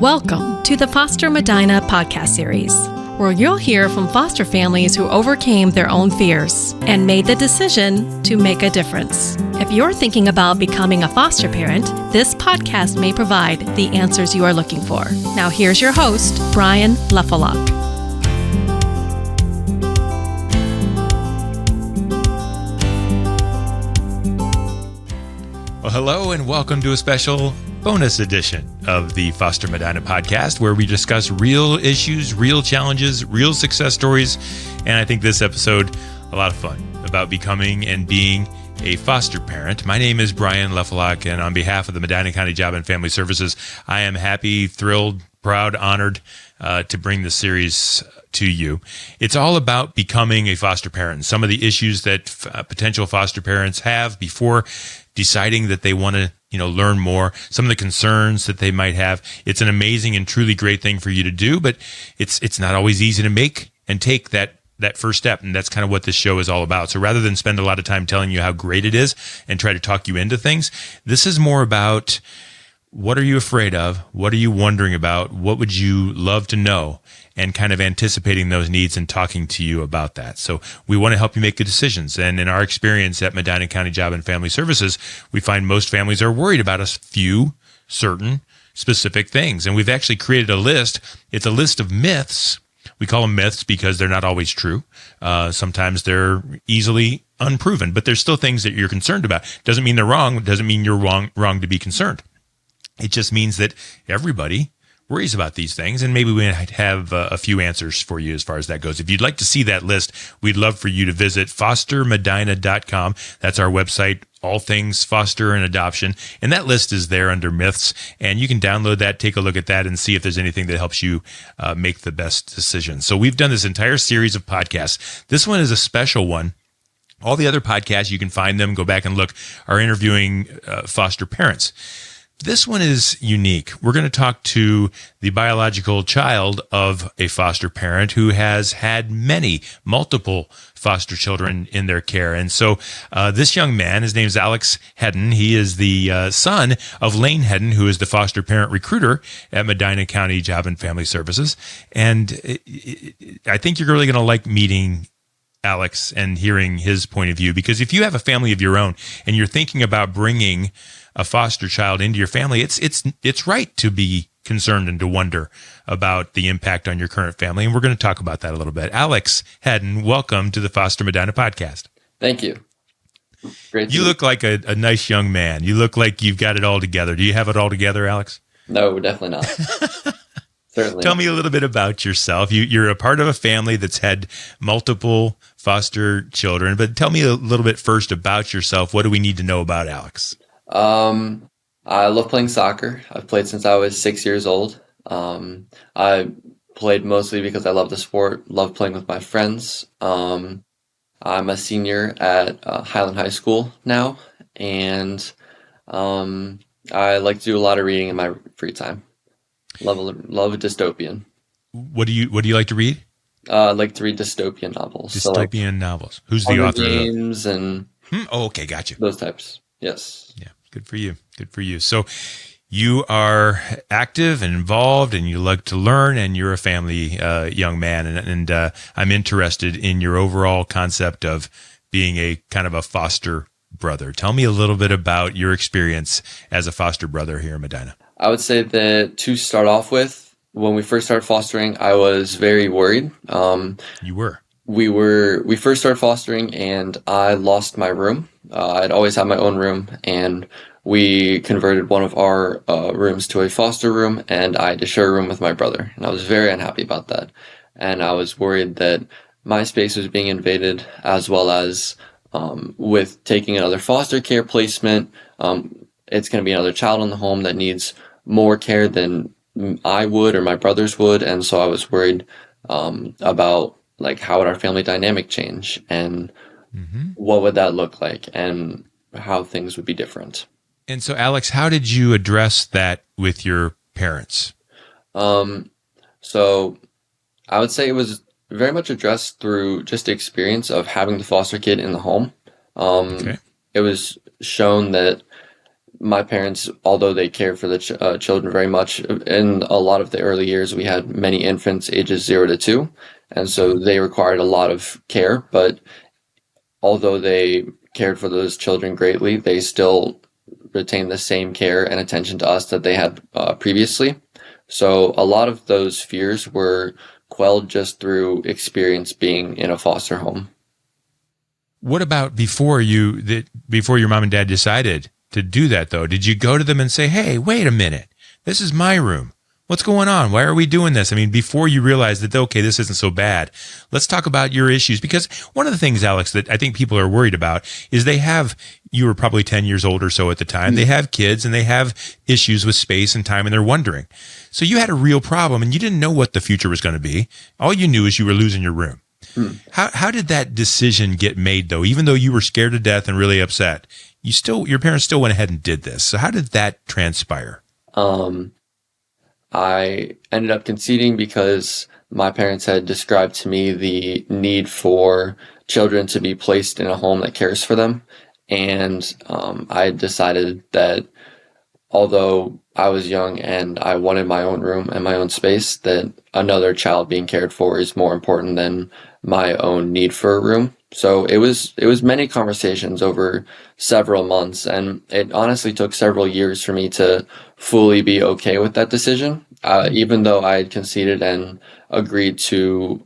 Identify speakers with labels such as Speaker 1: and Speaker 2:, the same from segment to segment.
Speaker 1: Welcome to the Foster Medina podcast series, where you'll hear from foster families who overcame their own fears and made the decision to make a difference. If you're thinking about becoming a foster parent, this podcast may provide the answers you are looking for. Now here's your host, Bryan Lefelhoc.
Speaker 2: Well, hello and welcome to a special bonus edition of the Foster Medina podcast, where we discuss real issues, real challenges, real success stories, and I think this episode a lot of fun about becoming and being a foster parent. My name is Bryan Lefelhoc, and on behalf of the Medina County Job and Family Services, I am happy, thrilled, proud, honored to bring this series to you. It's all about becoming a foster parent and some of the issues that potential foster parents have before deciding that they want to learn more, some of the concerns that they might have. It's an amazing and truly great thing for you to do, but it's not always easy to make and take that first step. And that's kind of what this show is all about. So rather than spend a lot of time telling you how great it is and try to talk you into things, this is more about what are you afraid of? What are you wondering about? What would you love to know? And kind of anticipating those needs and talking to you about that. So we want to help you make good decisions. And in our experience at Medina County Job and Family Services, we find most families are worried about a few certain specific things. And we've actually created a list. It's a list of myths. We call them myths because they're not always true. Sometimes they're easily unproven, but there's still things that you're concerned about. Doesn't mean they're wrong. It doesn't mean you're wrong to be concerned. It just means that everybody worries about these things, and maybe we might have a few answers for you as far as that goes. If you'd like to see that list, we'd love for you to visit fostermedina.com. That's our website, all things foster and adoption. And that list is there under myths, and you can download that, take a look at that, and see if there's anything that helps you make the best decision. So we've done this entire series of podcasts. This one is a special one. All the other podcasts, you can find them, go back and look, are interviewing foster parents. This one is unique. We're going to talk to the biological child of a foster parent who has had multiple foster children in their care. And so this young man, his name is Alex Hedden. He is the son of Lane Hedden, who is the foster parent recruiter at Medina County Job and Family Services. And I think you're really going to like meeting Alex and hearing his point of view, because if you have a family of your own and you're thinking about bringing a foster child into your family, it's right to be concerned and to wonder about the impact on your current family. And we're going to talk about that a little bit. Alex Hedden, welcome to the Foster Medina podcast.
Speaker 3: Thank you. Great.
Speaker 2: You look like a nice young man. You look like you've got it all together. Do you have it all together, Alex?
Speaker 3: No, definitely not. Certainly.
Speaker 2: Tell me a little bit about yourself. You're a part of a family that's had multiple foster children, but tell me a little bit first about yourself. What do we need to know about Alex?
Speaker 3: I love playing soccer. I've played since I was 6 years old. I played mostly because I love the sport, love playing with my friends. I'm a senior at Highland High School now, and I like to do a lot of reading in my free time. Love dystopian.
Speaker 2: What do you like to read?
Speaker 3: I like to read dystopian novels.
Speaker 2: Dystopian novels. Who's the author of those?
Speaker 3: Games and
Speaker 2: Oh, okay, gotcha.
Speaker 3: those types. Yes.
Speaker 2: Yeah, good for you. Good for you. So you are active and involved, and you like to learn, and you're a family young man, and I'm interested in your overall concept of being a kind of a foster brother. Tell me a little bit about your experience as a foster brother here in Medina.
Speaker 3: I would say that to start off with, when we first started fostering, I was very worried.
Speaker 2: You were?
Speaker 3: We first started fostering, and I lost my room. I'd always had my own room, and we converted one of our rooms to a foster room, and I had to share a room with my brother. And I was very unhappy about that. And I was worried that my space was being invaded, as well as with taking another foster care placement, it's going to be another child in the home that needs more care than I would or my brothers would. And so I was worried about how would our family dynamic change, and what would that look like, and how things would be different.
Speaker 2: And so, Alex, how did you address that with your parents?
Speaker 3: So I would say it was very much addressed through just the experience of having the foster kid in the home.
Speaker 2: Okay.
Speaker 3: It was shown that my parents, although they cared for the children very much, in a lot of the early years, we had many infants ages 0 to 2. And so they required a lot of care. But although they cared for those children greatly, they still retained the same care and attention to us that they had previously. So a lot of those fears were quelled just through experience being in a foster home.
Speaker 2: What about before your mom and dad decided to do that, though? Did you go to them and say, hey, wait a minute, this is my room. What's going on? Why are we doing this? I mean, before you realized that, okay, this isn't so bad, let's talk about your issues. Because one of the things, Alex, that I think people are worried about is you were probably 10 years old or so at the time. They have kids and they have issues with space and time, and they're wondering. So you had a real problem and you didn't know what the future was going to be. All you knew is you were losing your room. How did that decision get made, though? Even though you were scared to death and really upset, your parents still went ahead and did this. So how did that transpire?
Speaker 3: I ended up conceding because my parents had described to me the need for children to be placed in a home that cares for them. And I decided that although I was young and I wanted my own room and my own space, that another child being cared for is more important than my own need for a room. So it was many conversations over several months, and it honestly took several years for me to fully be okay with that decision. Even though I had conceded and agreed to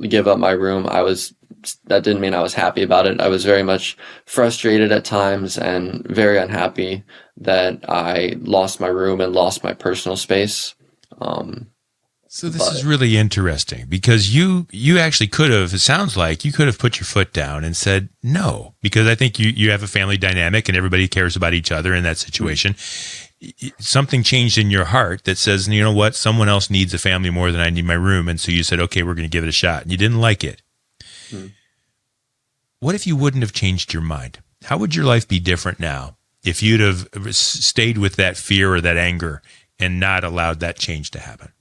Speaker 3: give up my room, that didn't mean I was happy about it. I was very much frustrated at times and very unhappy that I lost my room and lost my personal space.
Speaker 2: So this is really interesting because you actually could have, it sounds like you could have put your foot down and said no, because I think you have a family dynamic and everybody cares about each other in that situation. Something changed in your heart that says, you know what, someone else needs a family more than I need my room. And so you said, okay, we're going to give it a shot. And you didn't like it. What if you wouldn't have changed your mind? How would your life be different now if you'd have stayed with that fear or that anger and not allowed that change to happen?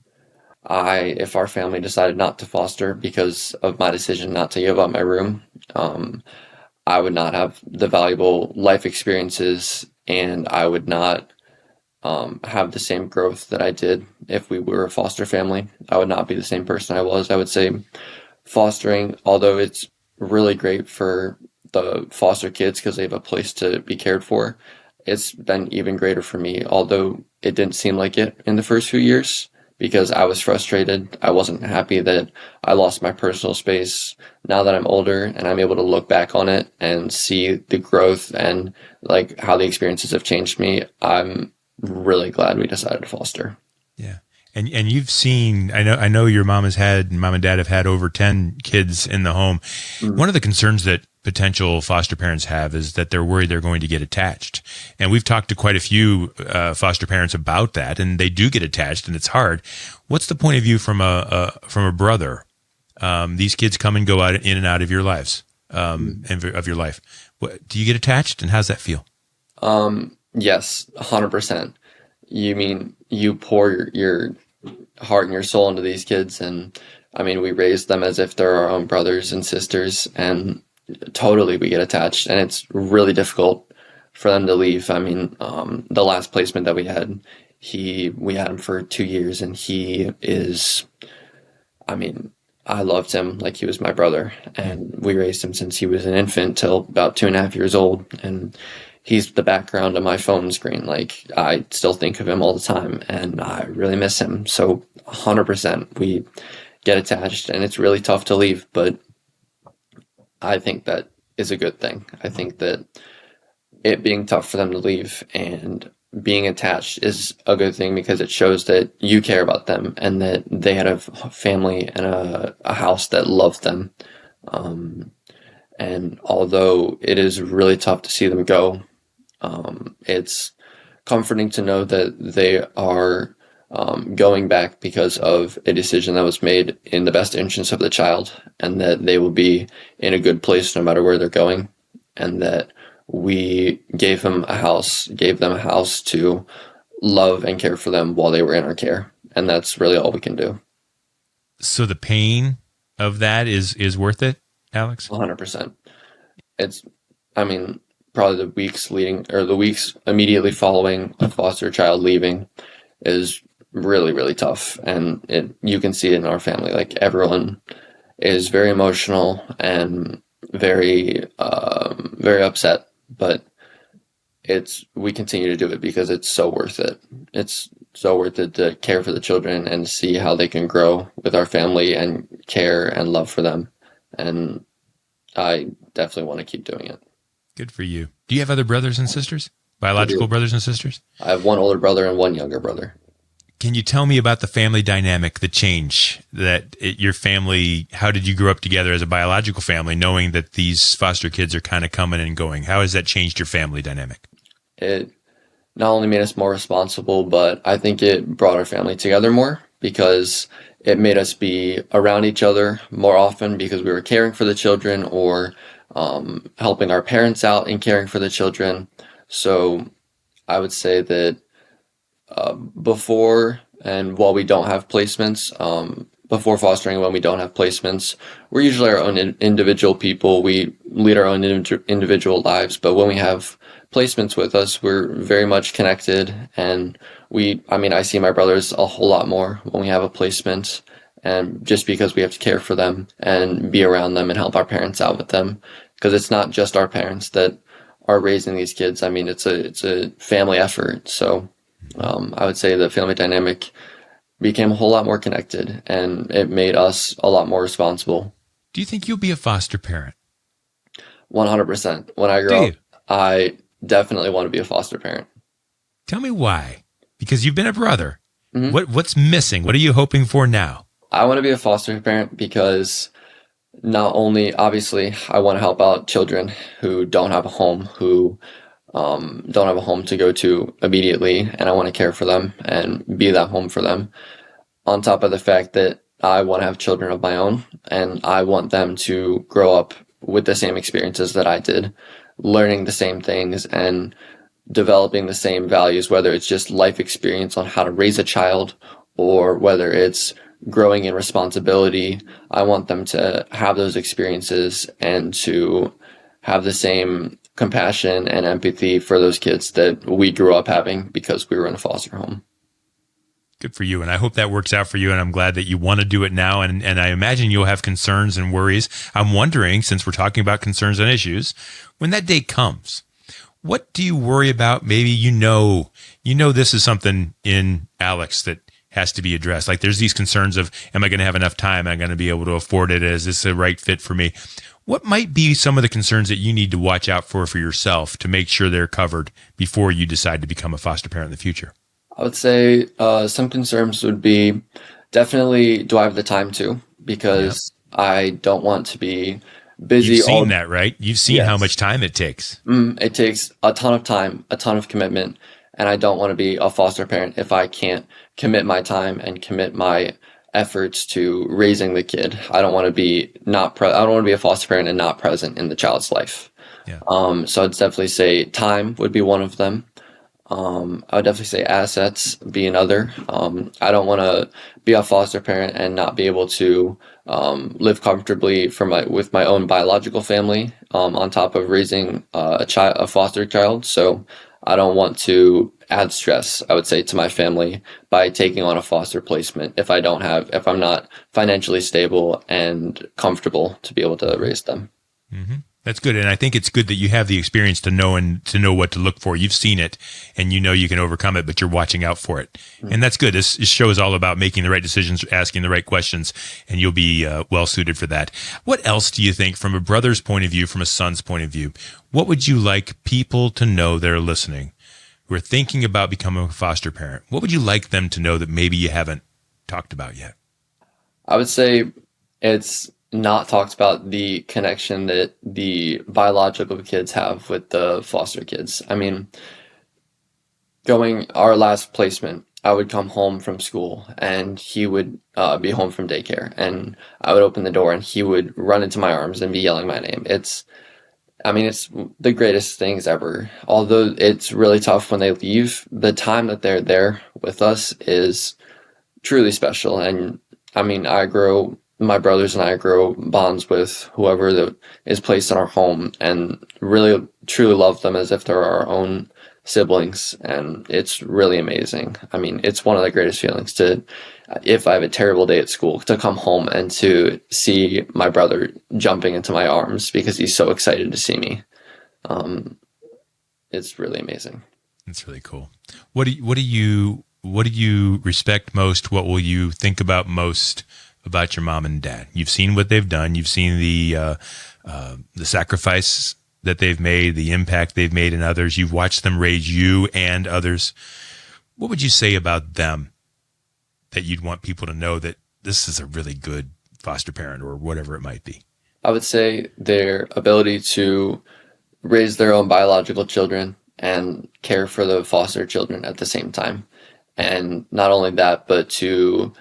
Speaker 3: If our family decided not to foster because of my decision not to give up my room, I would not have the valuable life experiences, and I would not have the same growth that I did if we were a foster family. I would not be the same person I was. I would say fostering, although it's really great for the foster kids because they have a place to be cared for, it's been even greater for me, although it didn't seem like it in the first few years because I was frustrated. I wasn't happy that I lost my personal space. Now that I'm older and I'm able to look back on it and see the growth and like how the experiences have changed me, I'm really glad we decided to foster.
Speaker 2: Yeah. And you've seen, I know your mom and dad have had over 10 kids in the home. One of the concerns that potential foster parents have is that they're worried they're going to get attached. And we've talked to quite a few foster parents about that, and they do get attached, and it's hard. What's the point of view from a brother? These kids come and go in and out of your lives, and of your life. Do you get attached, and how's that feel?
Speaker 3: Yes, 100%. You mean you pour your heart and your soul into these kids, and I mean, we raise them as if they're our own brothers and sisters, and totally we get attached, and it's really difficult for them to leave. I mean, the last placement that we had him for 2 years, and I loved him like he was my brother, and we raised him since he was an infant till about 2.5 years old, and he's the background of my phone screen. Like, I still think of him all the time, and I really miss him. So 100% we get attached, and it's really tough to leave, but I think that is a good thing. I think that it being tough for them to leave and being attached is a good thing because it shows that you care about them and that they had a family and a house that loved them. And although it is really tough to see them go, it's comforting to know that they are going back because of a decision that was made in the best interest of the child, and that they will be in a good place no matter where they're going, and that we gave them a house to love and care for them while they were in our care. And that's really all we can do.
Speaker 2: So the pain of that is worth it, Alex?
Speaker 3: 100%. probably the weeks leading or the weeks immediately following a foster child leaving is really, really tough. And you can see it in our family. Like everyone is very emotional and very, very upset, but we continue to do it because it's so worth it. It's so worth it to care for the children and see how they can grow with our family and care and love for them. And I definitely want to keep doing it.
Speaker 2: Good for you. Do you have other brothers and sisters? Biological brothers and sisters?
Speaker 3: I have one older brother and one younger brother.
Speaker 2: Can you tell me about the family dynamic, the change your family, how did you grow up together as a biological family, knowing that these foster kids are kind of coming and going? How has that changed your family dynamic?
Speaker 3: It not only made us more responsible, but I think it brought our family together more because it made us be around each other more often because we were caring for the children or helping our parents out in caring for the children. So I would say that before and while we don't have placements, before fostering, when we don't have placements, we're usually our own individual people. We lead our own individual lives. But when we have placements with us, we're very much connected. And I see my brothers a whole lot more when we have a placement. And just because we have to care for them and be around them and help our parents out with them. Because it's not just our parents that are raising these kids. I mean, it's a family effort. So I would say the family dynamic became a whole lot more connected, and it made us a lot more responsible.
Speaker 2: Do you think you'll be a foster parent?
Speaker 3: 100%. When I grow up, I definitely want to be a foster parent.
Speaker 2: Tell me why. Because you've been a brother.
Speaker 3: Mm-hmm.
Speaker 2: What's missing? What are you hoping for now?
Speaker 3: I want to be a foster parent because not only, obviously, I want to help out children who don't have a home, who don't have a home to go to immediately, and I want to care for them and be that home for them. On top of the fact that I want to have children of my own, and I want them to grow up with the same experiences that I did, learning the same things and developing the same values, whether it's just life experience on how to raise a child or whether it's growing in responsibility. I want them to have those experiences and to have the same compassion and empathy for those kids that we grew up having because we were in a foster home.
Speaker 2: Good for you. And I hope that works out for you. And I'm glad that you want to do it now. And I imagine you'll have concerns and worries. I'm wondering, since we're talking about concerns and issues, when that day comes, what do you worry about? Maybe you know this is something in Alex that has to be addressed. Like there's these concerns of, am I going to have enough time? Am I going to be able to afford it? Is this the right fit for me? What might be some of the concerns that you need to watch out for yourself to make sure they're covered before you decide to become a foster parent in the future?
Speaker 3: I would say some concerns would be definitely, do I have the time to? Because I don't want to be busy.
Speaker 2: You've seen that, right? You've seen how much time it takes.
Speaker 3: It takes a ton of time, a ton of commitment. And I don't want to be a foster parent if I can't commit my time and commit my efforts to raising the kid. I don't want to be I don't want to be a foster parent and not present in the child's life.
Speaker 2: Yeah.
Speaker 3: So I'd definitely say time would be one of them. I would definitely say assets be another. I don't want to be a foster parent and not be able to live comfortably with my own biological family on top of raising a foster child. So I don't want to add stress, I would say, to my family by taking on a foster placement if I'm not financially stable and comfortable to be able to raise them.
Speaker 2: Mm-hmm. That's good. And I think it's good that you have the experience to know what to look for. You've seen it and you know you can overcome it, but you're watching out for it. Mm-hmm. And that's good. This show is all about making the right decisions, asking the right questions, and you'll be well suited for that. What else do you think, from a brother's point of view, from a son's point of view, what would you like people to know that are listening, who are thinking about becoming a foster parent? What would you like them to know that maybe you haven't talked about yet?
Speaker 3: I would say it's not talked about the connection that the biological kids have with the foster kids. I mean, our last placement, I would come home from school and he would be home from daycare, and I would open the door and he would run into my arms and be yelling my name. It's the greatest things ever. Although it's really tough when they leave, the time that they're there with us is truly special. And I mean, my brothers and I grow bonds with whoever that is placed in our home, and really truly love them as if they're our own siblings, and it's really amazing. I mean, it's one of the greatest feelings to, if I have a terrible day at school, to come home and to see my brother jumping into my arms because he's so excited to see me. It's really amazing.
Speaker 2: It's really cool. What do you respect most? What will you think about most about your mom and dad? You've seen what they've done. You've seen the sacrifice that they've made, the impact they've made in others. You've watched them raise you and others. What would you say about them that you'd want people to know that this is a really good foster parent or whatever it might be?
Speaker 3: I would say their ability to raise their own biological children and care for the foster children at the same time. And not only that, but to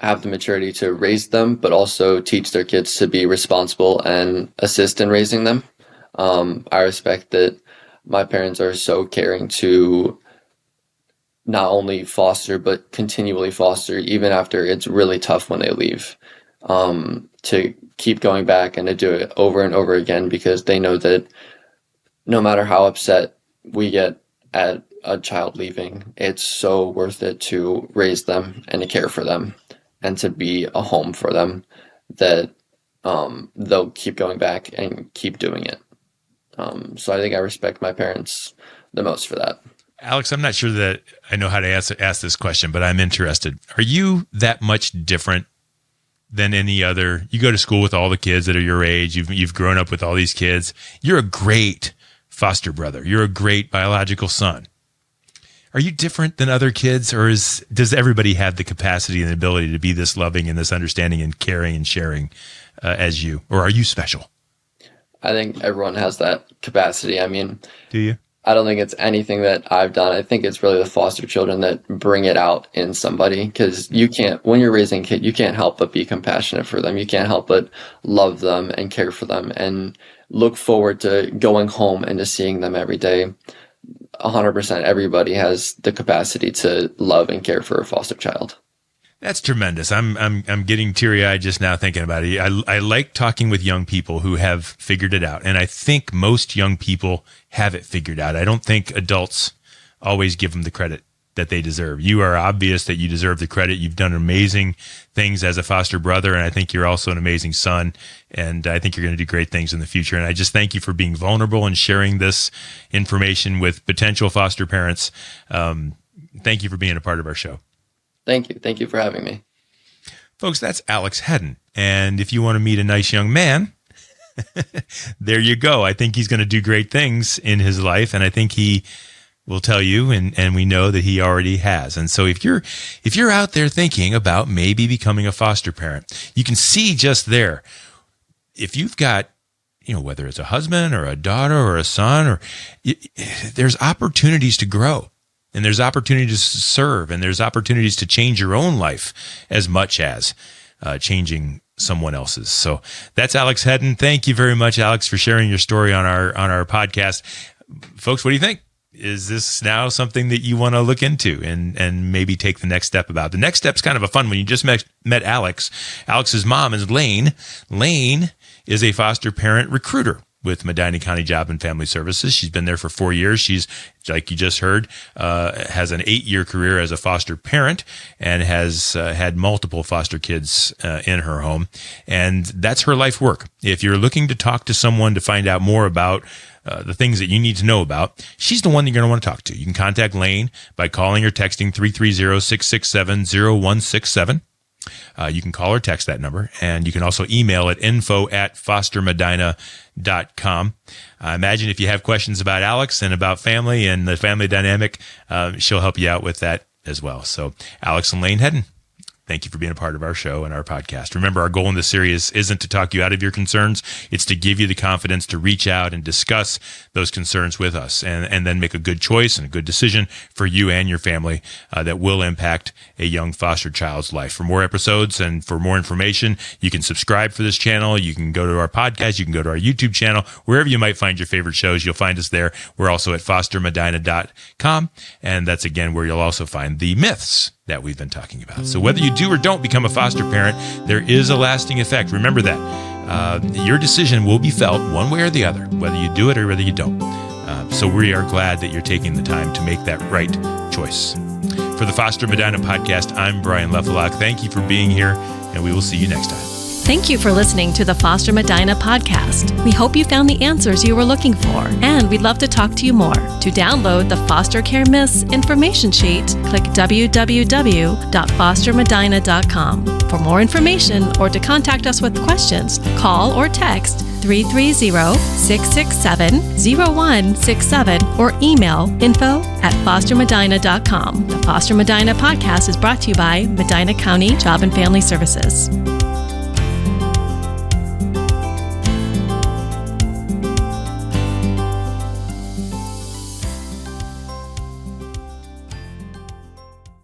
Speaker 3: have the maturity to raise them, but also teach their kids to be responsible and assist in raising them. I respect that my parents are so caring to not only foster, but continually foster, even after it's really tough when they leave, to keep going back and to do it over and over again, because they know that no matter how upset we get at a child leaving, it's so worth it to raise them and to care for them and to be a home for them, that they'll keep going back and keep doing it. So I think I respect my parents the most for that.
Speaker 2: Alex, I'm not sure that I know how to ask this question, but I'm interested. Are you that much different than any other? You go to school with all the kids that are your age. You've grown up with all these kids. You're a great foster brother. You're a great biological son. Are you different than other kids, or does everybody have the capacity and the ability to be this loving and this understanding and caring and sharing as you? Or are you special?
Speaker 3: I think everyone has that capacity. I mean,
Speaker 2: do you?
Speaker 3: I don't think it's anything that I've done. I think it's really the foster children that bring it out in somebody, because you can't, when you're raising a kid, you can't help but be compassionate for them. You can't help but love them and care for them and look forward to going home and to seeing them every day. 100% everybody has the capacity to love and care for a foster child.
Speaker 2: That's tremendous. I'm getting teary-eyed just now thinking about it. I like talking with young people who have figured it out, and I think most young people have it figured out. I don't think adults always give them the credit that they deserve. You are obvious that you deserve the credit. You've done amazing things as a foster brother, and I think you're also an amazing son, and I think you're going to do great things in the future. And I just thank you for being vulnerable and sharing this information with potential foster parents. Thank you for being a part of our show.
Speaker 3: Thank you. Thank you for having me.
Speaker 2: Folks, that's Alex Hedden. And if you want to meet a nice young man, there you go. I think he's going to do great things in his life, and I think he will tell you, and we know that he already has. And so if you're out there thinking about maybe becoming a foster parent, you can see just there, if you've got, whether it's a husband or a daughter or a son, there's opportunities to grow. And there's opportunities to serve, and there's opportunities to change your own life as much as changing someone else's. So that's Alex Hedden. Thank you very much, Alex, for sharing your story on our podcast. Folks, what do you think? Is this now something that you want to look into and maybe take the next step about? The next step's kind of a fun one. You just met Alex. Alex's mom is Lane. Lane is a foster parent recruiter with Medina County Job and Family Services. She's been there for 4 years. She's, like you just heard, has an 8-year career as a foster parent and has had multiple foster kids in her home. And that's her life work. If you're looking to talk to someone to find out more about the things that you need to know about, she's the one you're going to want to talk to. You can contact Lane by calling or texting 330-667-0167. You can call or text that number, and you can also email at info@fostermedina.com. I imagine if you have questions about Alex and about family and the family dynamic, she'll help you out with that as well. So Alex and Lane Hedden, thank you for being a part of our show and our podcast. Remember, our goal in this series isn't to talk you out of your concerns. It's to give you the confidence to reach out and discuss those concerns with us and then make a good choice and a good decision for you and your family that will impact a young foster child's life. For more episodes and for more information, you can subscribe for this channel. You can go to our podcast. You can go to our YouTube channel. Wherever you might find your favorite shows, you'll find us there. We're also at fostermedina.com. And that's, again, where you'll also find the myths that we've been talking about. So whether you do or don't become a foster parent, there is a lasting effect. Remember that. Your decision will be felt one way or the other, whether you do it or whether you don't. So we are glad that you're taking the time to make that right choice. For the Foster Medina podcast, I'm Bryan Lefelhoc. Thank you for being here, and we will see you next time.
Speaker 1: Thank you for listening to the Foster Medina podcast. We hope you found the answers you were looking for, and we'd love to talk to you more. To download the Foster Care Myths information sheet, click www.fostermedina.com. For more information or to contact us with questions, call or text 330-667-0167 or email info@fostermedina.com. The Foster Medina podcast is brought to you by Medina County Job and Family Services.